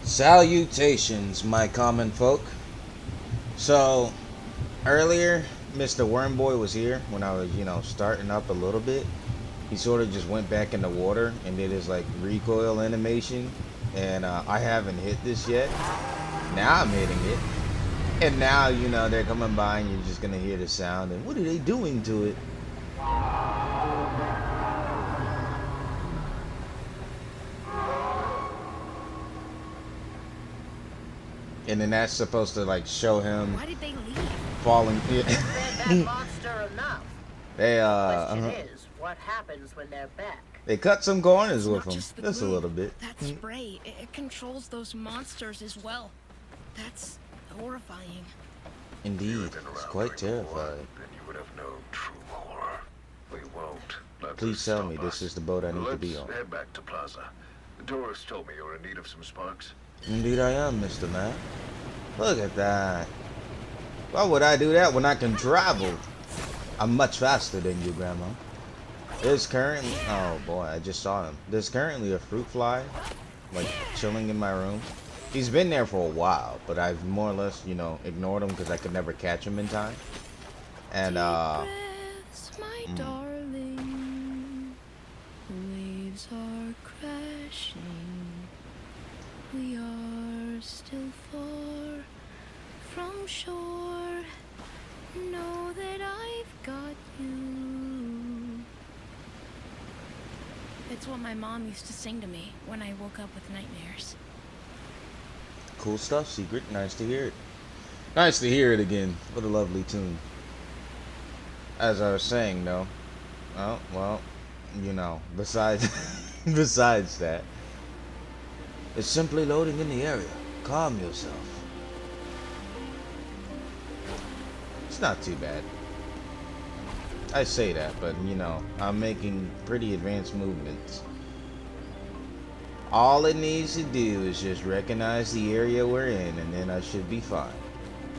Salutations, my common folk. So, earlier, Mr. Wormboy was here when I was, starting up a little bit. He sort of just went back in the water and did his, recoil animation. And I haven't hit this yet. Now I'm hitting it. And now, they're coming by and you're just going to hear the sound. And what are they doing to it? And then that's supposed to show him Why did they leave? falling. Fed that monster enough. They Question is, what happens when they're back? they cut some corners with Not them, just the just a glue. little bit. That spray, it controls those monsters as well. That's horrifying. Indeed, it's quite terrifying. Then you would have known true horror. We won't. Let Please this tell stop me us. this is the boat I need to be Let's on. head back to Plaza. Doris told me you're in need of some sparks. Indeed I am, Mr. Man. Look at that. Why would I do that when I can travel? I'm much faster than you, Grandma. There's currently... Oh, boy, I just saw him. There's currently a fruit fly, chilling in my room. He's been there for a while, but I've more or less, ignored him because I could never catch him in time. And, Breaths, my darling. Waves are crashing. We are still far from shore. Know that I've got you. It's what my mom used to sing to me when I woke up with nightmares. cool stuff, Secret. Nice to hear it. Nice to hear it again. What a lovely tune. As I was saying, though. Oh, well, besides, besides that, it's simply loading in the area. Calm yourself. It's not too bad. I say that, but I'm making pretty advanced movements. All it needs to do is just recognize the area we're in, and then I should be fine.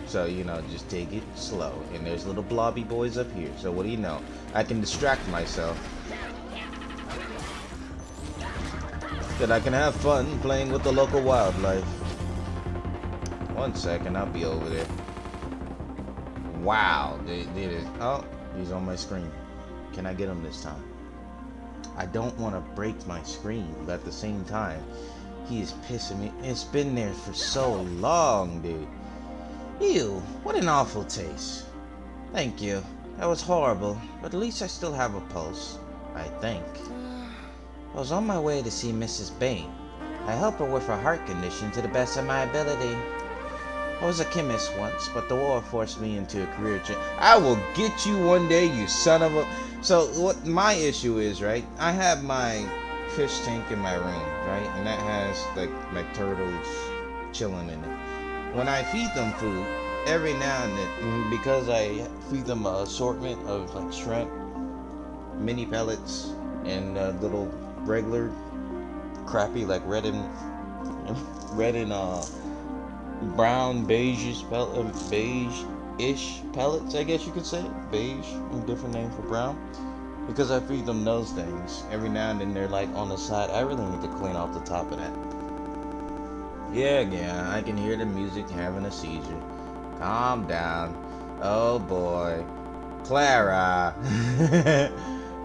So, just take it slow. And there's little blobby boys up here. So what do you know? I can distract myself. That I can have fun playing with the local wildlife. 1 second, I'll be over there. Wow, they did it. Oh, he's on my screen. Can I get him this time? I don't want to break my screen, but at the same time, he is pissing me. It's been there for so long, dude. Ew, what an awful taste. Thank you. That was horrible, but at least I still have a pulse. I think. I was on my way to see Mrs. Bain. I helped her with her heart condition to the best of my ability. I was a chemist once, but the war forced me into a career change. I will get you one day, you son of a... So, what my issue is, right? I have my fish tank in my room, right? And that has, my turtles chilling in it. When I feed them food, every now and then, because I feed them an assortment of, shrimp, mini pellets, and little regular crappy, red and brown beige-ish pellets, I guess you could say. Beige, a different name for brown. Because I feed them those things. Every now and then they're on the side. I really need to clean off the top of that. Yeah, I can hear the music having a seizure. Calm down. Oh boy. Clara.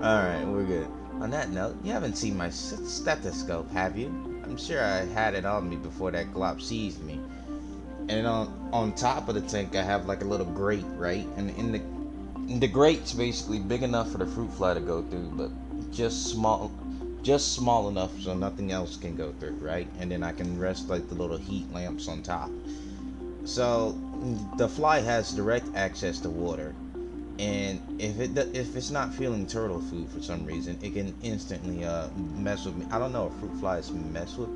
Alright, we're good. On that note, you haven't seen my stethoscope, have you? I'm sure I had it on me before that glop seized me. And on top of the tank, I have a little grate, right? And in the grate's basically big enough for the fruit fly to go through, but just small enough so nothing else can go through, right? And then I can rest the little heat lamps on top. So the fly has direct access to water, and if it's not feeling turtle food for some reason, it can instantly mess with me. I don't know if fruit flies mess with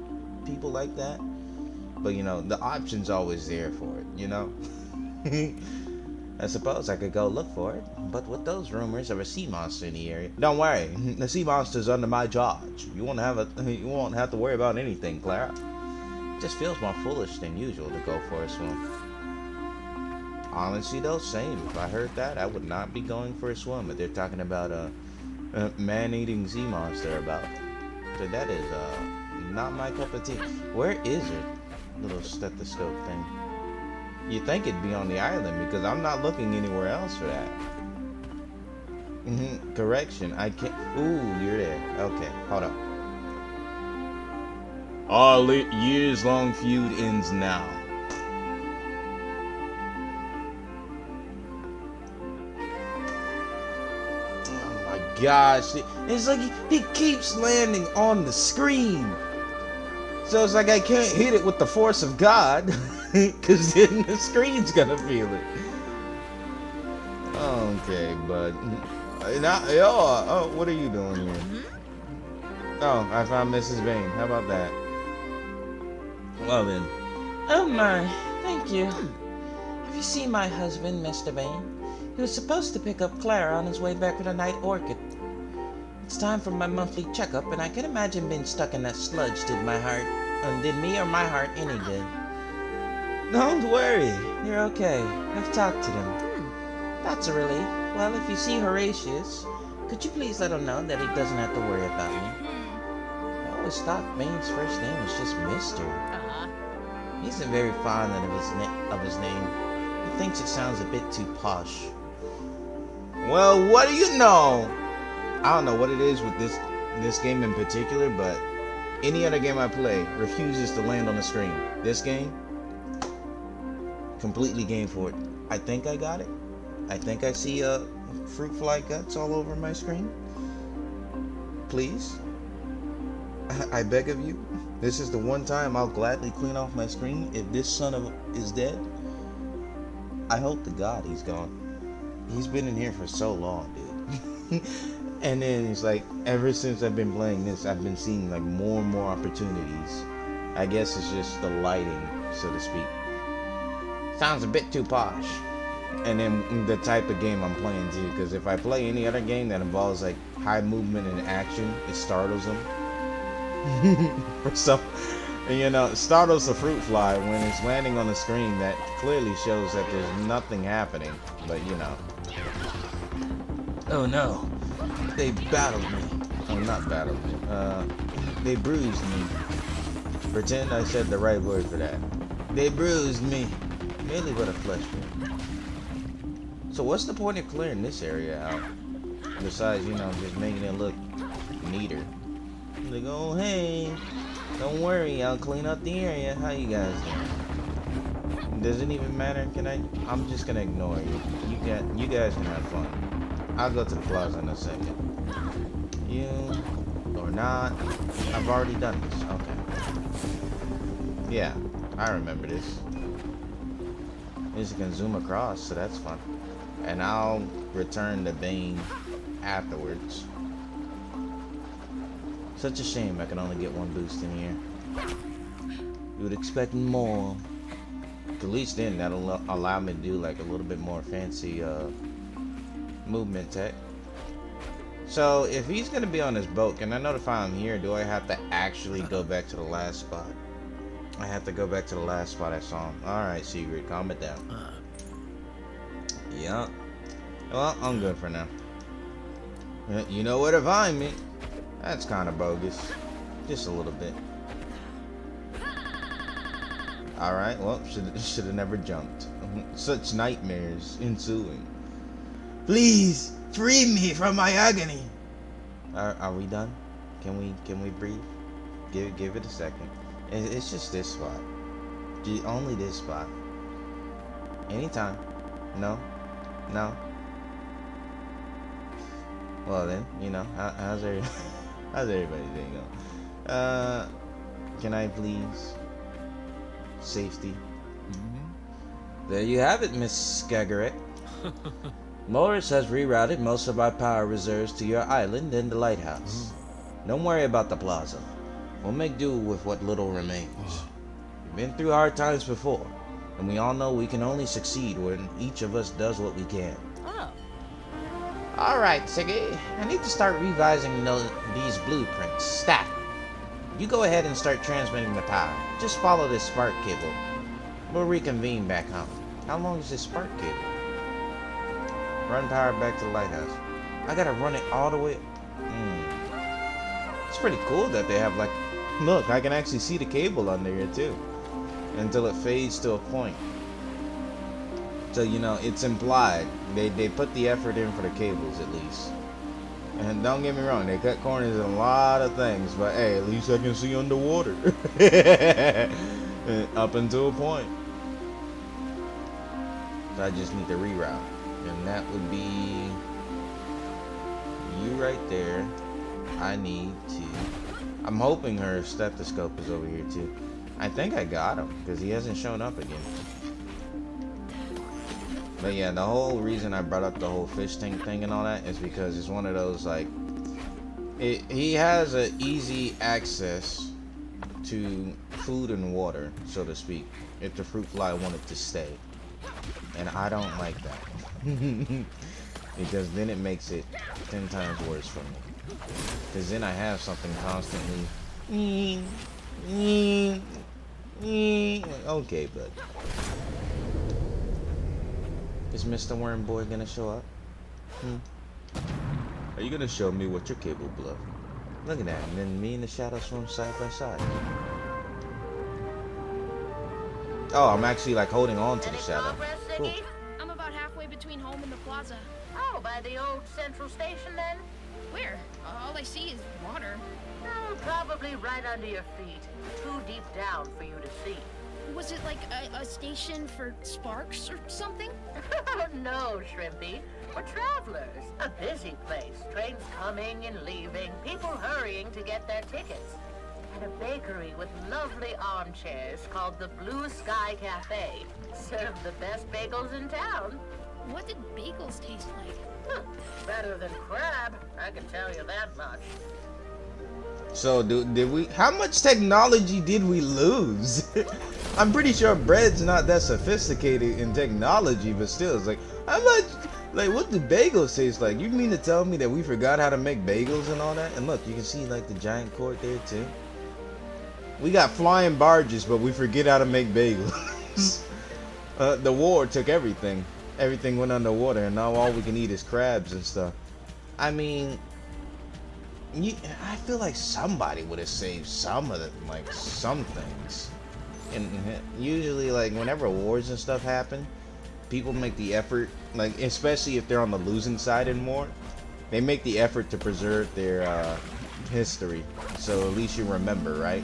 people like that. But, the option's always there for it, I suppose I could go look for it. But with those rumors of a sea monster in the area... Don't worry, the sea monster's under my charge. You won't have to worry about anything, Clara. It just feels more foolish than usual to go for a swim. Honestly, though, same. If I heard that, I would not be going for a swim. If they're talking about a man-eating sea monster about. So that is, not my cup of tea. Where is it? little stethoscope thing. You think it'd be on the island because I'm not looking anywhere else for that. Correction. I can't. Ooh, you're there. Okay, hold up. Our years-long feud ends now. Oh my gosh. It's like he keeps landing on the screen. So it's like I can't hit it with the force of God, because then the screen's gonna feel it. Okay, bud. Oh, what are you doing here? Oh, I found Mrs. Vane. How about that? Well then. Oh my, thank you. Have you seen my husband, Mr. Vane? He was supposed to pick up Clara on his way back from the night orchid. It's time for my monthly checkup, and I can imagine being stuck in that sludge did me or my heart any good. Don't worry, you're okay. I've talked to them. That's a relief. Well, if you see Horatius, could you please let him know that he doesn't have to worry about me? I always thought Vane's first name was just Mr. He isn't very fond of his name. He thinks it sounds a bit too posh. Well, what do you know? I don't know what it is with this game in particular, but any other game I play refuses to land on the screen. This game, completely game for it. I think I got it. I think I see fruit fly guts all over my screen. Please, I beg of you. This is the one time I'll gladly clean off my screen if this son of is dead. I hope to God he's gone. He's been in here for so long, dude. And then it's like, ever since I've been playing this, I've been seeing like more and more opportunities. I guess it's just the lighting, so to speak. Sounds a bit too posh. And then the type of game I'm playing too, because if I play any other game that involves like high movement and action, it startles them. For some, you know, it startles the fruit fly when it's landing on the screen. That clearly shows that there's nothing happening. But you know. Oh no. They battled me. Oh, not battled me. They bruised me. Pretend I said the right word for that. They bruised me. Merely but a flesh wound. So what's the point of clearing this area out? Besides, you know, just making it look neater. Like, oh hey, don't worry, I'll clean up the area. How you guys doing? Does it even matter? I'm just gonna ignore you. You guys can have fun. I'll go to the plaza in a second. You or not? I've already done this. Okay. Yeah, I remember this. At least you can zoom across, so that's fun. And I'll return the Vane afterwards. Such a shame I can only get one boost in here. You would expect more. At least then that'll allow me to do like a little bit more fancy movement tech. So if he's gonna be on this boat, can I notify him here? Do I have to actually go back to the last spot? I have to go back to the last spot I saw him. Alright, Sigrid, calm it down. Yeah. Well, I'm good for now. You know where to find me. That's kind of bogus. Just a little bit. Alright, well, should have never jumped. Such nightmares ensuing. Please, free me from my agony. Are we done? Can we breathe? Give it a second. It's just this spot. Only this spot. Anytime. No. No. Well then, you know, how's everybody's day going? Can I please? Safety. There you have it, Miss Skagerek. Morris has rerouted most of our power reserves to your island and the lighthouse. Don't worry about the plaza. We'll make do with what little remains. We've been through hard times before, and we all know we can only succeed when each of us does what we can. Alright, Siggy. I need to start revising these blueprints. Stat. You go ahead and start transmitting the power. Just follow this spark cable. We'll reconvene back home. How long is this spark cable? Run power back to the lighthouse. I gotta run it all the way. It's pretty cool that they have like... Look, I can actually see the cable under here too. until it fades to a point. So, you know, it's implied. They put the effort in for the cables, at least. And don't get me wrong, they cut corners in a lot of things, but hey, at least I can see underwater. Up until a point. So I just need to reroute. And that would be you right there. I need to... I'm hoping her stethoscope is over here too. I think I got him, because he hasn't shown up again. But yeah, the whole reason I brought up the whole fish tank thing and all that is because it's one of those, like, he has an easy access to food and water, so to speak, if the fruit fly wanted to stay. And I don't like that. Because then it makes it 10 times worse for me. Because then I have something constantly... Okay, bud. Is Mr. Worm Boy gonna show up? Are you gonna show me what you're capable of? Look at that, and then me and the shadow swim side by side. Oh, I'm actually like holding on to the Any shadow. progress, Cool. Ziggy? I'm about halfway between home and the plaza. Oh, by the old central station then? Where? All I see is water. Oh, probably right under your feet. Too deep down for you to see. Was it like a station for sparks or something? No, Shrimpy. We're travelers. A busy place. Trains coming and leaving. People hurrying to get their tickets. And a bakery with lovely armchairs called the Blue Sky Cafe. Serve the best bagels in town. What did bagels taste like? Better than crab, I can tell you that much. So, did we... How much technology did we lose? I'm pretty sure bread's not that sophisticated in technology, but still, it's like, how much... Like, what do bagels taste like? You mean to tell me that we forgot how to make bagels and all that? And look, you can see, like, the giant cord there, too. We got flying barges, but we forget how to make bagels. The war took everything. Everything went underwater, and now all we can eat is crabs and stuff. I mean... I feel like somebody would have saved some of the, like, some things. And usually, like, whenever wars and stuff happen, people make the effort, like, especially if they're on the losing side in war, they make the effort to preserve their history. So at least you remember, right?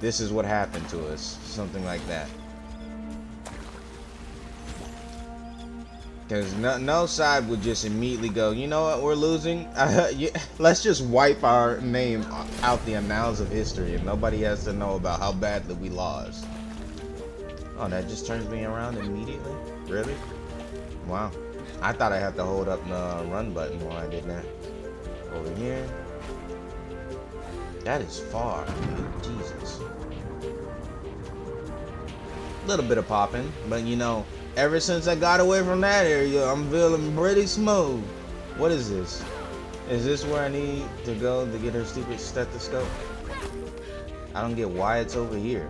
This is what happened to us. Something like that. Because no side would just immediately go, you know what, we're losing. Let's just wipe our name out the annals of history and nobody has to know about how badly we lost. Oh, that just turns me around immediately? Really? Wow. I thought I had to hold up the run button while I did that. Over here. That is far, dude. Jesus. A little bit of popping, but you know, ever since I got away from that area, I'm feeling pretty smooth. What is this? Is this where I need to go to get her stupid stethoscope? I don't get why it's over here.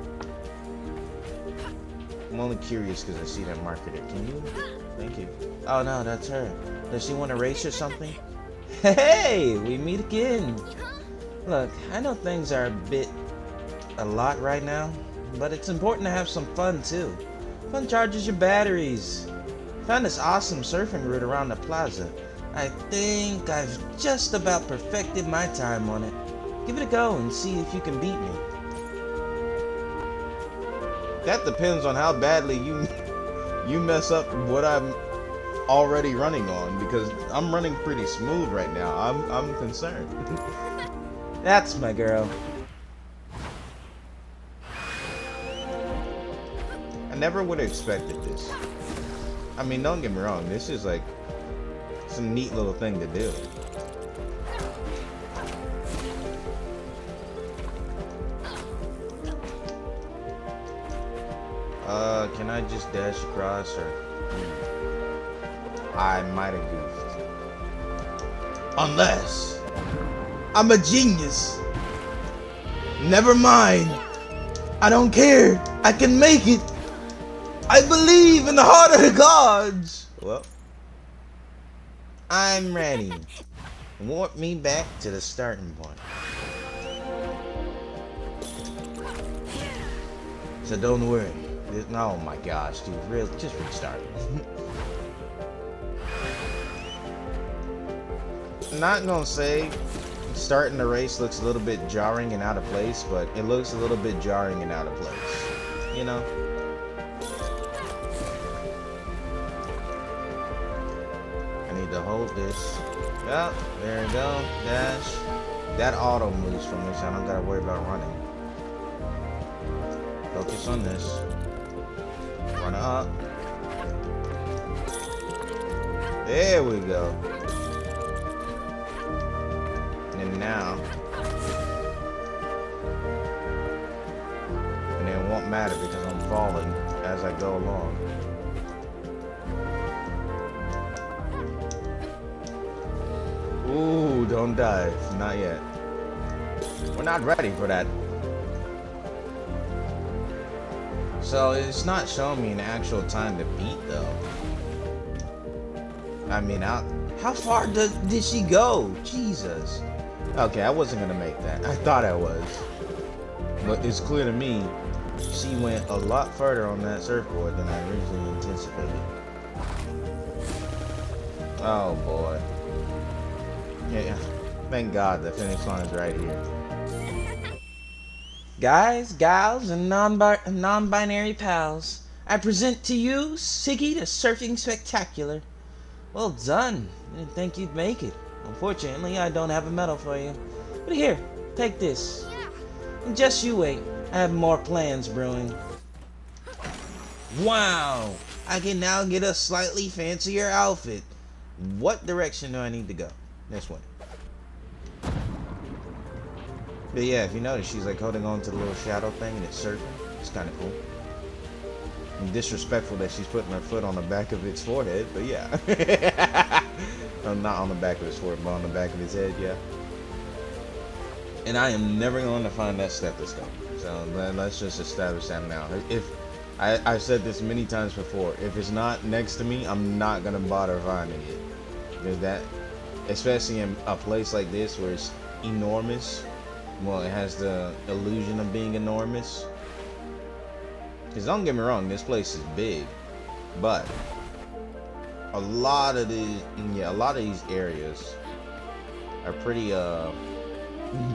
I'm only curious because I see that marker there. Can you? Thank you. Oh no, that's her. Does she want to race or something? Hey, we meet again. Look, I know things are a lot right now, but it's important to have some fun too. Fun charges your batteries. Found this awesome surfing route around the plaza. I think I've just about perfected my time on it. Give it a go and see if you can beat me. That depends on how badly you mess up what I'm already running on, because I'm running pretty smooth right now. I'm concerned. That's my girl. I never would have expected this. I mean, don't get me wrong, this is like some neat little thing to do. Can I just dash across, or I might have goofed. Unless I'm a genius. Never mind. I don't care. I can make it. I believe in the heart of the gods. Well, I'm ready. Warp me back to the starting point. So don't worry. Oh my gosh, dude, just restart. Not gonna say starting the race looks a little bit jarring and out of place, but it looks a little bit jarring and out of place. You know? I need to hold this. Yep, there we go. Dash. That auto moves from this. I don't gotta worry about running. Focus on this. Run up. There we go. And now. And it won't matter because I'm falling as I go along. Ooh, don't dive. Not yet. We're not ready for that. So it's not showing me an actual time to beat though. I mean, how far did she go? Jesus. Okay, I wasn't gonna make that. I thought I was. But it's clear to me she went a lot further on that surfboard than I originally anticipated. Oh boy. Yeah, thank God the finish line is right here. Guys, gals, and non-binary pals, I present to you Siggy the Surfing Spectacular. Well done. I didn't think you'd make it. Unfortunately, I don't have a medal for you. But here, take this. And just you wait. I have more plans brewing. Wow! I can now get a slightly fancier outfit. What direction do I need to go? This one. But yeah, if you notice, she's like holding on to the little shadow thing and it's surfing. It's kind of cool. And disrespectful that she's putting her foot on the back of its forehead, but yeah. Not on the back of his forehead, but on the back of his head, yeah. And I am never going to find that stethoscope. So let's just establish that now. If I've said this many times before, if it's not next to me, I'm not going to bother finding it. Because that, especially in a place like this where it's enormous, well, it has the illusion of being enormous. Because don't get me wrong, this place is big, but a lot of these areas are pretty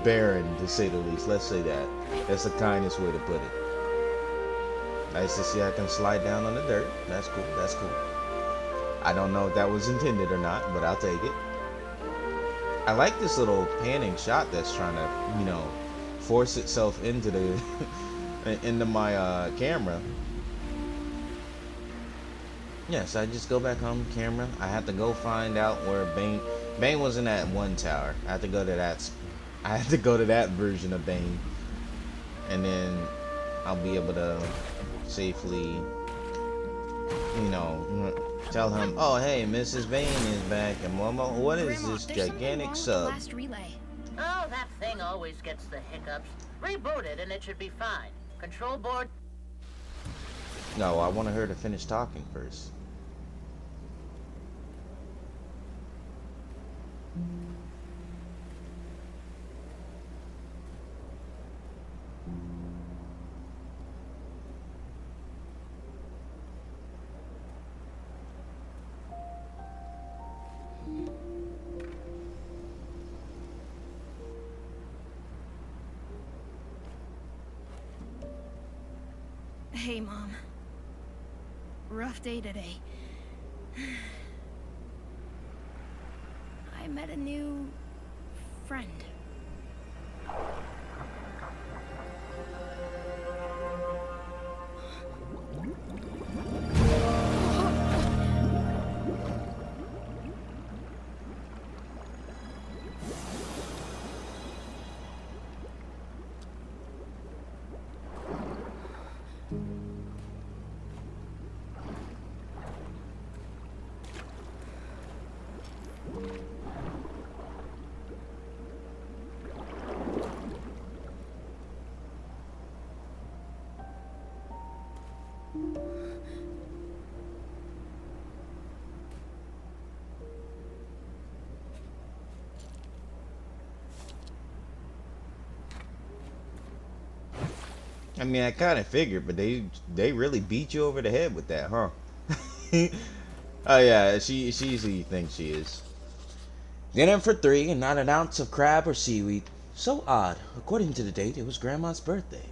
barren, to say the least. Let's say that. That's the kindest way to put it. Nice to see I can slide down on the dirt. That's cool. That's cool. I don't know if that was intended or not, but I'll take it. I like this little panning shot that's trying to, you know, force itself into the into my camera. Yes, I just go back home camera. I have to go find out where Bane wasn't at one tower. I have to go to that. I have to go to that version of Bane, and then I'll be able to safely, you know, tell him, oh hey, Mrs. Bane is back, and Momo, what is Grandma, this there's something gigantic wrong with the sub? last relay. Oh, that thing always gets the hiccups. Reboot it and it should be fine. Control board. No, I wanted her to finish talking first. Hey, Mom. Rough day today. I met a new friend. mean, I kind of figured, but they really beat you over the head with that, huh? Oh yeah, she's who you think she is. Dinner for 3 and not an ounce of crab or seaweed. So odd. According to the date, it was Grandma's birthday.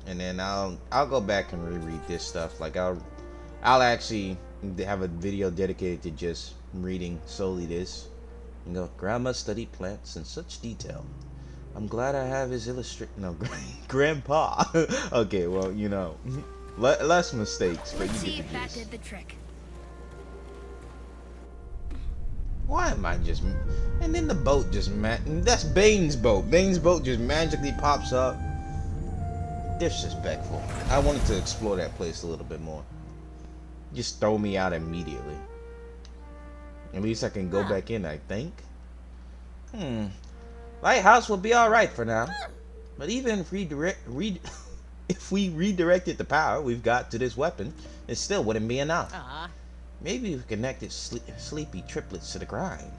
And then I'll go back and reread this stuff. Like I'll actually have a video dedicated to just reading solely this. You know, Grandma studied plants in such detail. I'm glad I have his Grandpa. Okay, well, you know, less mistakes, but Let's you see get if the that gist. did the trick. Why am I just... And then the boat just... That's Bane's boat. Bane's boat just magically pops up. Disrespectful. I wanted to explore that place a little bit more. Just throw me out immediately. At least I can go back in, I think. Lighthouse will be alright for now. But even if if we redirected the power we've got to this weapon, it still wouldn't be enough. Maybe if we connected sleepy triplets to the grind.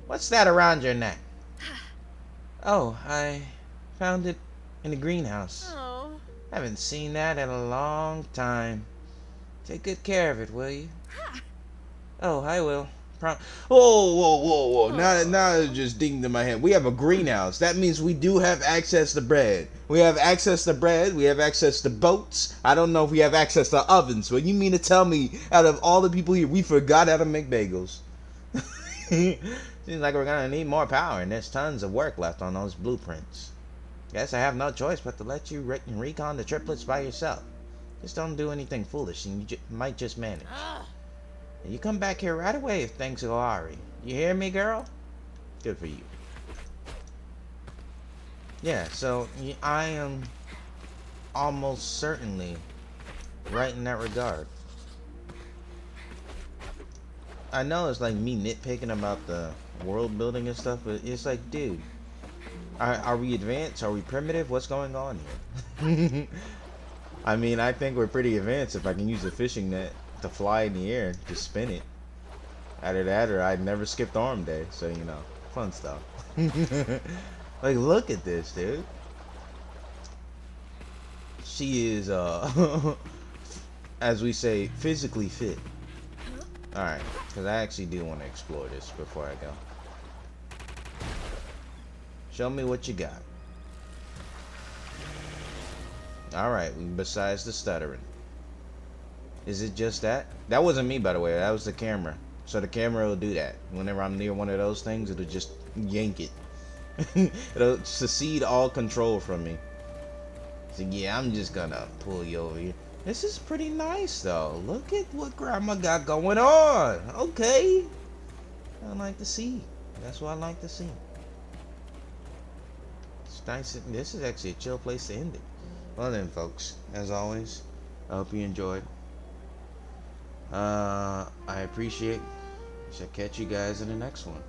What's that around your neck? Oh, I found it in the greenhouse. Haven't seen that in a long time. Take good care of it, will you? Oh, I will. Whoa. Now it just dinged in my head. We have a greenhouse. That means we do have access to bread. We have access to bread. We have access to boats. I don't know if we have access to ovens, but you mean to tell me out of all the people here, we forgot how to make bagels? Seems like we're gonna need more power, and there's tons of work left on those blueprints. Guess I have no choice but to let you recon the triplets by yourself. Just don't do anything foolish, and you might just manage. You come back here right away if things go awry. You hear me, girl? Good for you. Yeah, so I am almost certainly right in that regard. I know it's like me nitpicking about the world building and stuff, but it's like, dude, are we advanced? Are we primitive? What's going on here? I mean, I think we're pretty advanced if I can use a fishing net to fly in the air, to spin it. Either that or I'd never skipped arm day, so you know, fun stuff. Like, look at this, dude. She is, as we say, physically fit. Alright, because I actually do want to explore this before I go. Show me what you got. Alright, besides the stuttering. Is it just that? That wasn't me, by the way. That was the camera. So the camera will do that. Whenever I'm near one of those things, it'll just yank it. It'll secede all control from me. So yeah, I'm just gonna pull you over here. This is pretty nice, though. Look at what Grandma got going on. Okay. I like to see. That's what I like to see. It's nice. This is actually a chill place to end it. Well then, folks, as always, I hope you enjoyed. I appreciate it. Shall catch you guys in the next one.